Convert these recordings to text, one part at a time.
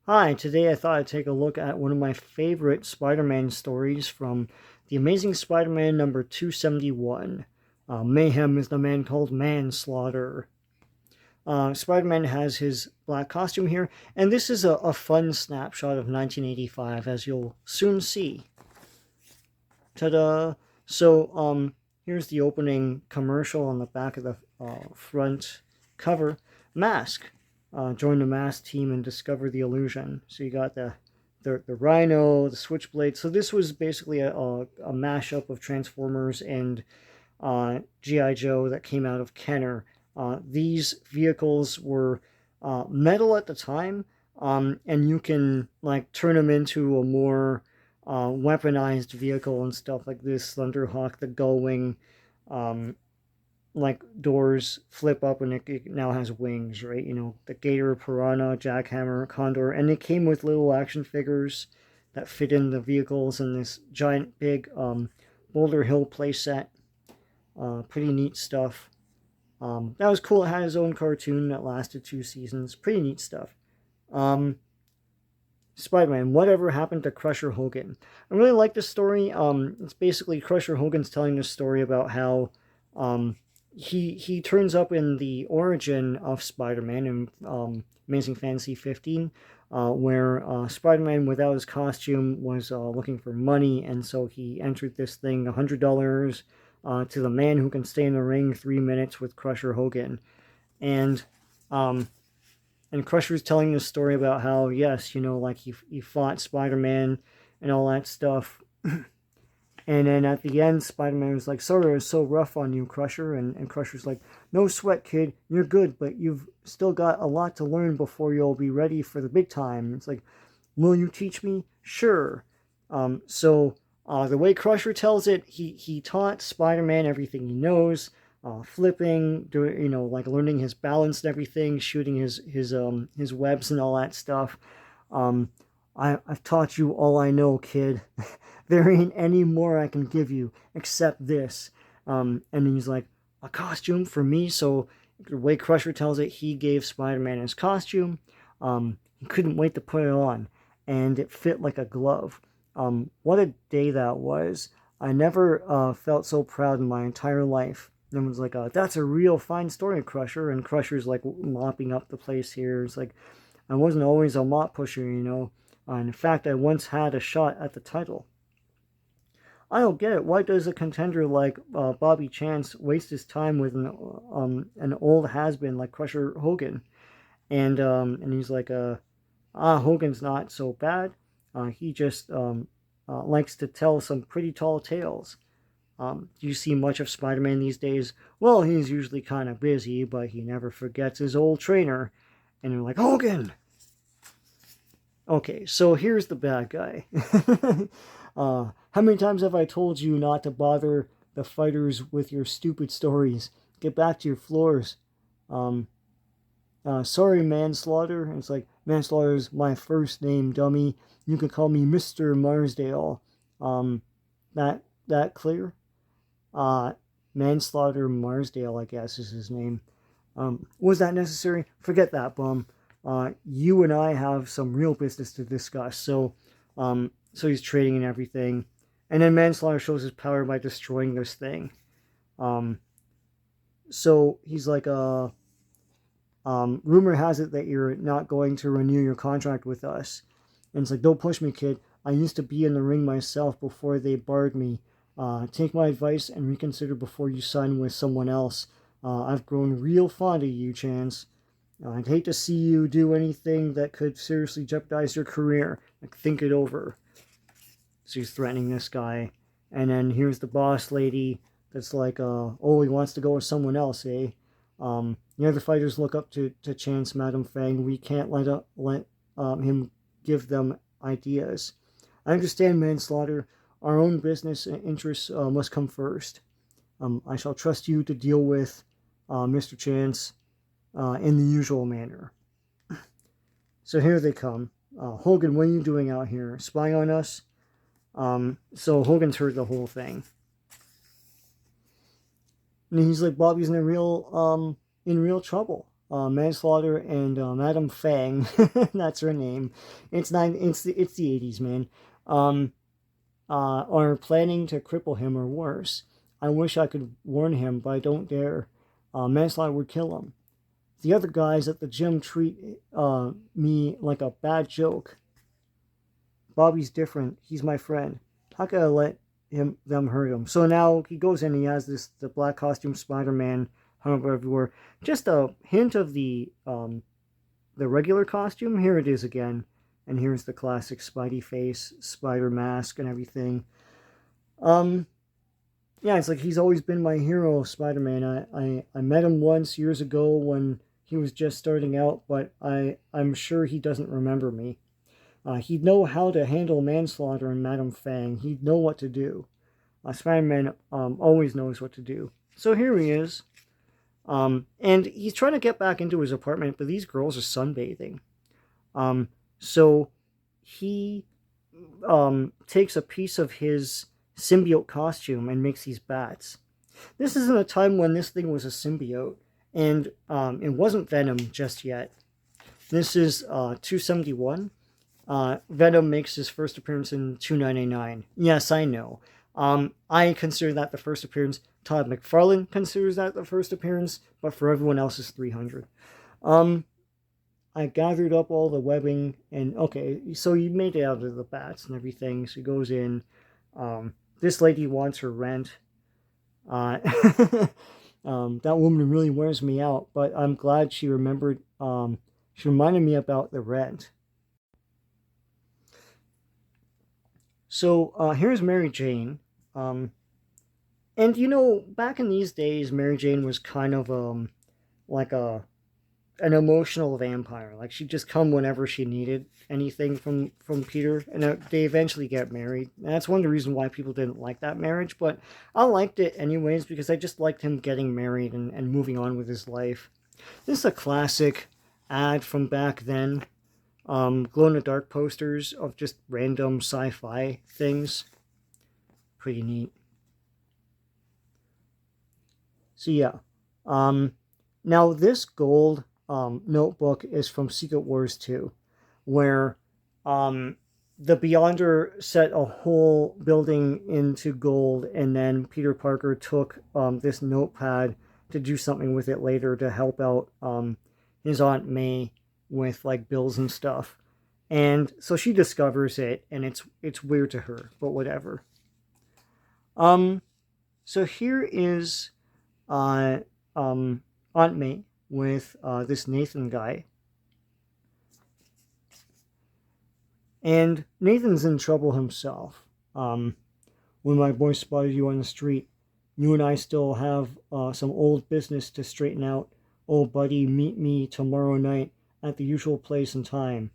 Hi, today I thought I'd take a look at one of my favorite Spider-Man stories from The Amazing Spider-Man number 271. Mayhem is the man called Manslaughter. Spider-Man has his black costume here, and this is a fun snapshot of 1985, as you'll soon see. Ta-da! So, here's the opening commercial on the back of the front cover. Mask. Join the Mask team and discover the illusion. So you got the Rhino, the Switchblade. So this was basically a mashup of Transformers and G.I. Joe that came out of Kenner. These vehicles were metal at the time, and you can like turn them into a more weaponized vehicle and stuff like this. Thunderhawk, the Gullwing, um, like doors flip up and it now has wings, right? You know, the Gator, Piranha, Jackhammer, Condor, and it came with little action figures that fit in the vehicles and this giant big Boulder Hill playset. Pretty neat stuff. That was cool. It had his own cartoon that lasted 2 seasons. Pretty neat stuff. Um, Spider-Man, whatever happened to Crusher Hogan? I really like this story. It's basically Crusher Hogan's telling this story about how um, he turns up in the origin of Spider-Man in Amazing Fantasy 15, where Spider-Man without his costume was looking for money, and so he entered this thing, $100 to the man who can stay in the ring 3 minutes with Crusher Hogan, and um, and Crusher's telling this story about how, yes, you know, like he fought Spider-Man and all that stuff. And then at the end, Spider-Man was like, sorry, it was so rough on you, Crusher. And Crusher's like, no sweat, kid. You're good, but you've still got a lot to learn before you'll be ready for the big time. It's like, will you teach me? Sure. The way Crusher tells it, he taught Spider-Man everything he knows, flipping, doing, you know, like learning his balance and everything, shooting his webs and all that stuff. Um, I've taught you all I know, kid. There ain't any more I can give you except this. And he's like, a costume for me? So the way Crusher tells it, he gave Spider-Man his costume. He couldn't wait to put it on, and it fit like a glove. What a day that was. I never felt so proud in my entire life. And everyone's like, that's a real fine story, Crusher. And Crusher's like mopping up the place here. It's like, I wasn't always a mop pusher, you know. In fact, I once had a shot at the title. I don't get it. Why does a contender like Bobby Chance waste his time with an old has-been like Crusher Hogan? And he's like, Hogan's not so bad. He just likes to tell some pretty tall tales. Do you see much of Spider-Man these days? Well, he's usually kind of busy, but he never forgets his old trainer. And you're like, Hogan! Okay, so here's the bad guy. How many times have I told you not to bother the fighters with your stupid stories? Get back to your floors. Um, Sorry, Manslaughter. And it's like, Manslaughter's my first name, dummy. You can call me Mr. Marsdale. Um, that clear? Uh, Manslaughter Marsdale, I guess, is his name. Was that necessary? Forget that, bum. You and I have some real business to discuss. So he's trading and everything. And then Manslaughter shows his power by destroying this thing. Um, so he's like, rumor has it that you're not going to renew your contract with us. And it's like, don't push me, kid. I used to be in the ring myself before they barred me. Take my advice and reconsider before you sign with someone else. I've grown real fond of you, Chance. I'd hate to see you do anything that could seriously jeopardize your career. Like, think it over. So he's threatening this guy. And then here's the boss lady that's like, oh, he wants to go with someone else, eh? The other fighters look up to Chance, Madam Fang. We can't let him give them ideas. I understand, Manslaughter. Our own business and interests must come first. I shall trust you to deal with Mr. Chance in the usual manner. So here they come. Hogan, what are you doing out here? Spying on us? So Hogan's heard the whole thing. And he's like, Bobby's in real trouble. Manslaughter and Madam Fang, that's her name. It's the 80s, man. Um, are planning to cripple him or worse. I wish I could warn him, but I don't dare. Manslaughter would kill him. The other guys at the gym treat me like a bad joke. Bobby's different. He's my friend. How could I let them hurt him? So now he goes in and he has the black costume Spider-Man hung up everywhere. Just a hint of the regular costume. Here it is again. And here's the classic Spidey face, spider mask, and everything. Um, yeah, it's like he's always been my hero, Spider-Man. I met him once years ago when he was just starting out, but I'm sure he doesn't remember me. He'd know how to handle Manslaughter and Madame Fang. He'd know what to do. Spider-Man always knows what to do. So here he is. And he's trying to get back into his apartment, but these girls are sunbathing. So he takes a piece of his symbiote costume and makes these bats. This isn't a time when this thing was a symbiote, and it wasn't Venom just yet. This is 271. Venom makes his first appearance in 299. Yes, I know. I consider that the first appearance. Todd McFarlane considers that the first appearance, but for everyone else is 300. I gathered up all the webbing, and okay, so you made it out of the bats and everything. So he goes in. This lady wants her rent. That woman really wears me out, but I'm glad she remembered. She reminded me about the rent. So here's Mary Jane. And you know, back in these days, Mary Jane was kind of like an emotional vampire. Like she'd just come whenever she needed anything from Peter, and they eventually get married. And that's one of the reasons why people didn't like that marriage. But I liked it anyways because I just liked him getting married and moving on with his life. This is a classic ad from back then. Glow in the dark posters of just random sci-fi things. Pretty neat. So yeah. Now this gold notebook is from Secret Wars 2, where the Beyonder set a whole building into gold, and then Peter Parker took this notepad to do something with it later to help out his Aunt May with like bills and stuff. And so she discovers it, and it's weird to her, but whatever. So here is Aunt May with this Nathan guy. And Nathan's in trouble himself. When my boy spotted you on the street, you and I still have some old business to straighten out. Oh, buddy, meet me tomorrow night at the usual place and time.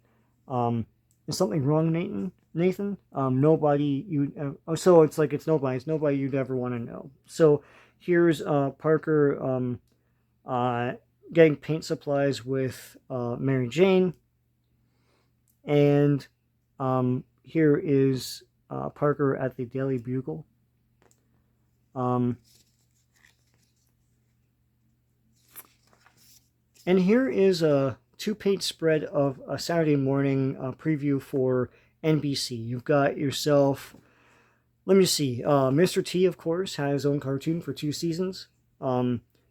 Is something wrong, Nathan? Nobody you. So it's like it's nobody you'd ever want to know. So here's Parker getting paint supplies with Mary Jane, and here is Parker at the Daily Bugle. And here is a two-page spread of a Saturday morning preview for NBC. You've got yourself, let me see, Mr. T, of course, had his own cartoon for 2 seasons.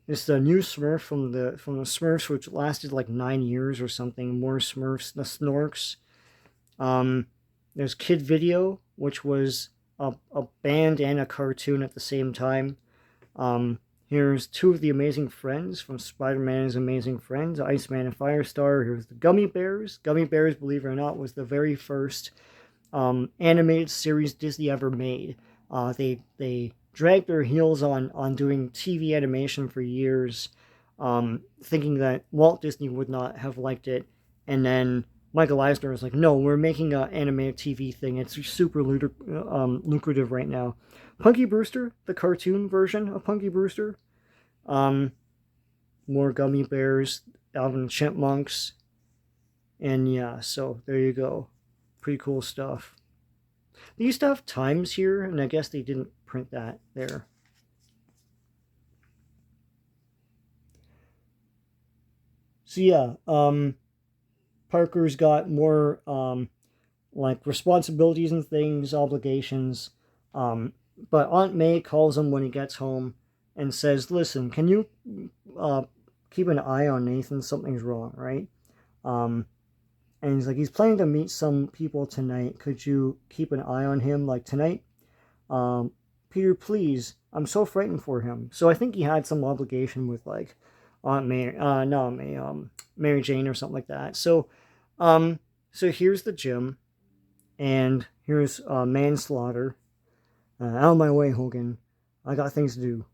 It's the new Smurf from the Smurfs, which lasted like 9 years or something. More Smurfs, the Snorks. There's Kid Video, which was a band and a cartoon at the same time. Here's 2 of the Amazing Friends from Spider-Man's Amazing Friends, Iceman and Firestar. Here's the Gummy Bears. Gummy Bears, believe it or not, was the very first animated series Disney ever made. They dragged their heels on doing TV animation for years, thinking that Walt Disney would not have liked it. And then Michael Eisner was like, no, we're making an animated TV thing. It's super lucrative right now. Punky Brewster, the cartoon version of Punky Brewster. More Gummy Bears, Alvin and Chipmunks. And yeah, so there you go. Pretty cool stuff. They used to have times here, and I guess they didn't print that there. So yeah, Parker's got more like responsibilities and things, obligations. Um, but Aunt May calls him when he gets home and says, "Listen, can you uh, keep an eye on Nathan? Something's wrong, right?" Um, and he's like, he's planning to meet some people tonight. Could you keep an eye on him, like tonight? Um, Peter, please. I'm so frightened for him. So I think he had some obligation with like Aunt May, not Aunt May, Mary Jane or something like that. Um, so here's the gym, and here's manslaughter. Out of my way, Hogan. I got things to do.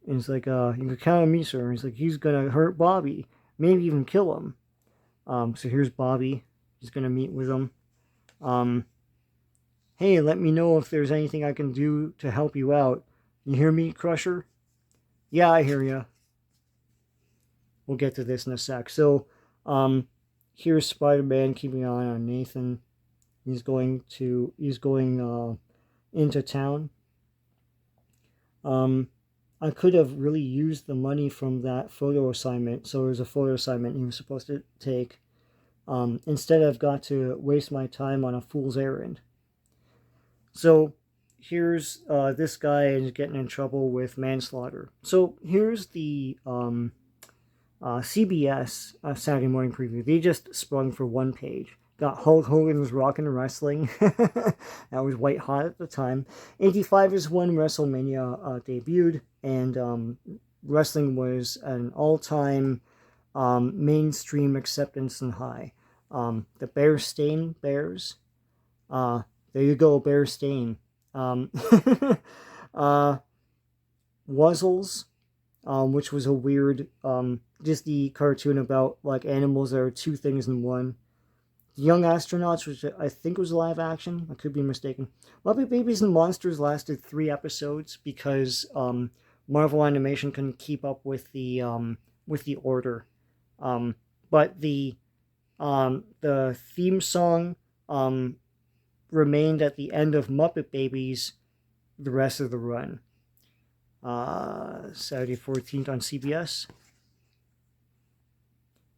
And he's like, you can count on me, sir. He's like, he's gonna hurt Bobby, maybe even kill him. So here's Bobby. He's gonna meet with him. Um, hey, let me know if there's anything I can do to help you out. You hear me, Crusher? Yeah, I hear you. We'll get to this in a sec. So, here's Spider-Man keeping an eye on Nathan. He's going into town. I could have really used the money from that photo assignment. So there's a photo assignment he was supposed to take. Instead, I've got to waste my time on a fool's errand. So here's this guy is getting in trouble with manslaughter. So here's the CBS Saturday morning preview. They just sprung for one page. Got Hulk Hogan's Rockin' Wrestling. That was white hot at the time. 85 is when WrestleMania debuted, and wrestling was an all-time mainstream acceptance and high. The Bear Stain Bears. There you go, Bear Stain. Wuzzles, which was a weird Disney cartoon about like animals that are two things in one. The Young Astronauts, which I think was live action. I could be mistaken. Muppet Babies and Monsters lasted 3 episodes because Marvel Animation couldn't keep up with the order. But the theme song remained at the end of Muppet Babies the rest of the run. Saturday 14th on CBS.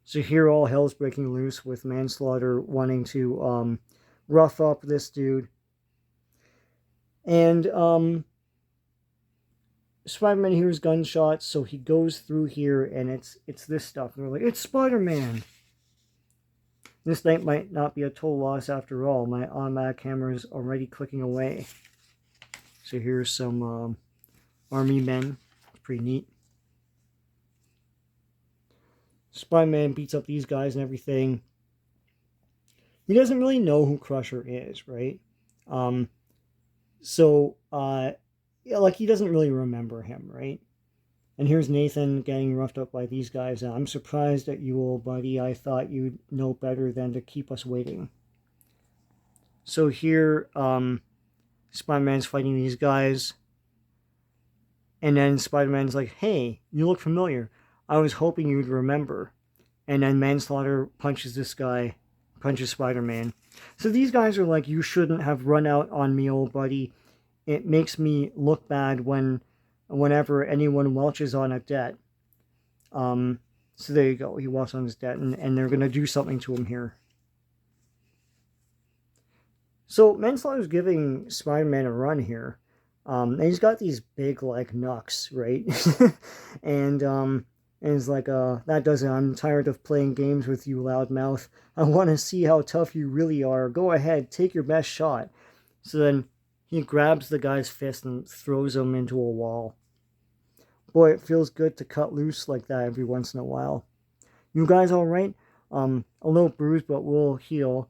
So here all hell's breaking loose with manslaughter wanting to rough up this dude. And Spider-Man hears gunshots, so he goes through here, and it's this stuff. And they're like, it's Spider-Man! This night might not be a total loss after all. My automatic camera is already clicking away. So here's some army men. It's pretty neat. Spider-Man beats up these guys and everything. He doesn't really know who Crusher is, right? Like he doesn't really remember him, right? And here's Nathan getting roughed up by these guys. I'm surprised at you, old buddy. I thought you'd know better than to keep us waiting. So here, Spider-Man's fighting these guys. And then Spider-Man's like, hey, you look familiar. I was hoping you'd remember. And then Manslaughter punches this guy, punches Spider-Man. So these guys are like, you shouldn't have run out on me, old buddy. It makes me look bad whenever anyone welches on a debt. So there you go. He walks on his debt, and they're going to do something to him here. So Manslaughter's giving Spider-Man a run here. And he's got these big, like, knucks, right? and he's like, that does it. I'm tired of playing games with you, loudmouth. I want to see how tough you really are. Go ahead, take your best shot. So then he grabs the guy's fist and throws him into a wall. Boy, it feels good to cut loose like that every once in a while. You guys all right? A little bruised, but we'll heal.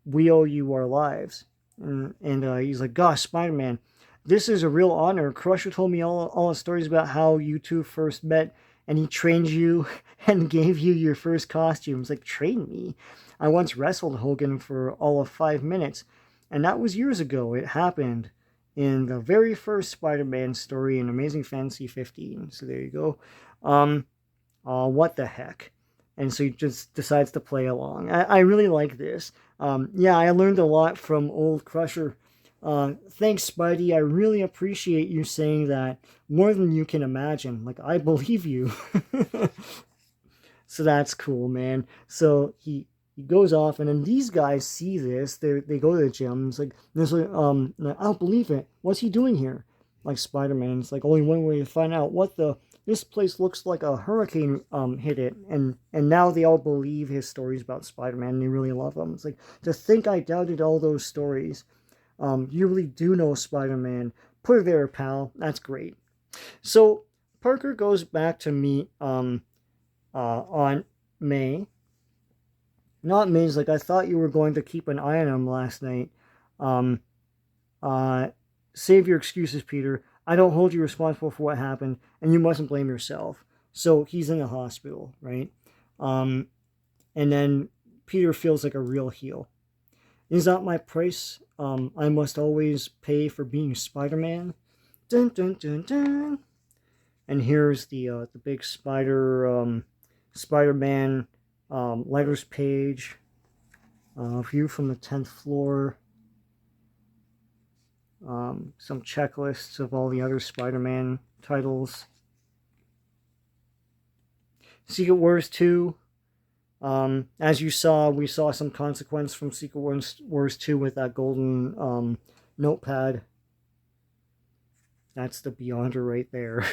We owe you our lives. And he's like, gosh, Spider-Man, this is a real honor. Crusher told me all the stories about how you two first met, and he trained you and gave you your first costumes. Like, train me? I once wrestled Hogan for all of 5 minutes, and that was years ago. It happened in the very first Spider-Man story in Amazing Fantasy 15. So there you go. What the heck? And so he just decides to play along. I really like this. Yeah, I learned a lot from old Crusher. Thanks, Spidey. I really appreciate you saying that more than you can imagine. Like, I believe you. So that's cool, man. So he goes off, and then these guys see this. They go to the gym. It's like there's like I don't believe it. What's he doing here? Like Spider-Man's like only one way to find out what the this place looks like a hurricane hit it, and now they all believe his stories about Spider-Man. And they really love him. It's like to think I doubted all those stories. You really do know Spider-Man. Put it there, pal. That's great. So Parker goes back to meet on May. Not May's like I thought you were going to keep an eye on him last night. Um, uh, Save your excuses, Peter. I don't hold you responsible for what happened, and you mustn't blame yourself. So he's in the hospital, right? Um, and then Peter feels like a real heel. Is that my price? I must always pay for being Spider-Man. Dun dun dun dun. And here's the big Spider-Man letters page. View from the 10th floor. Some checklists of all the other Spider-Man titles. Secret Wars 2. As you saw, we saw some consequence from Secret Wars 2 with that golden notepad. That's the Beyonder right there.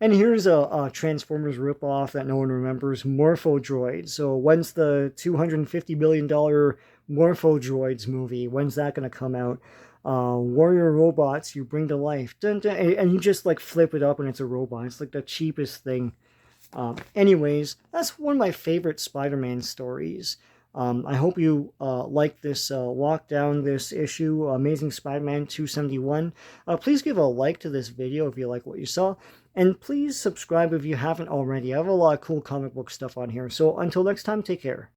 And here's a Transformers ripoff that no one remembers, Morpho Droids. So when's the $250 million Morpho Droids movie? When's that going to come out? Warrior robots you bring to life. Dun, dun, and you just like flip it up and it's a robot. It's like the cheapest thing. Anyways, that's one of my favorite Spider-Man stories. I hope you like this walk down this issue, Amazing Spider-Man 271. Please give a like to this video if you like what you saw. And please subscribe if you haven't already. I have a lot of cool comic book stuff on here. So until next time, take care.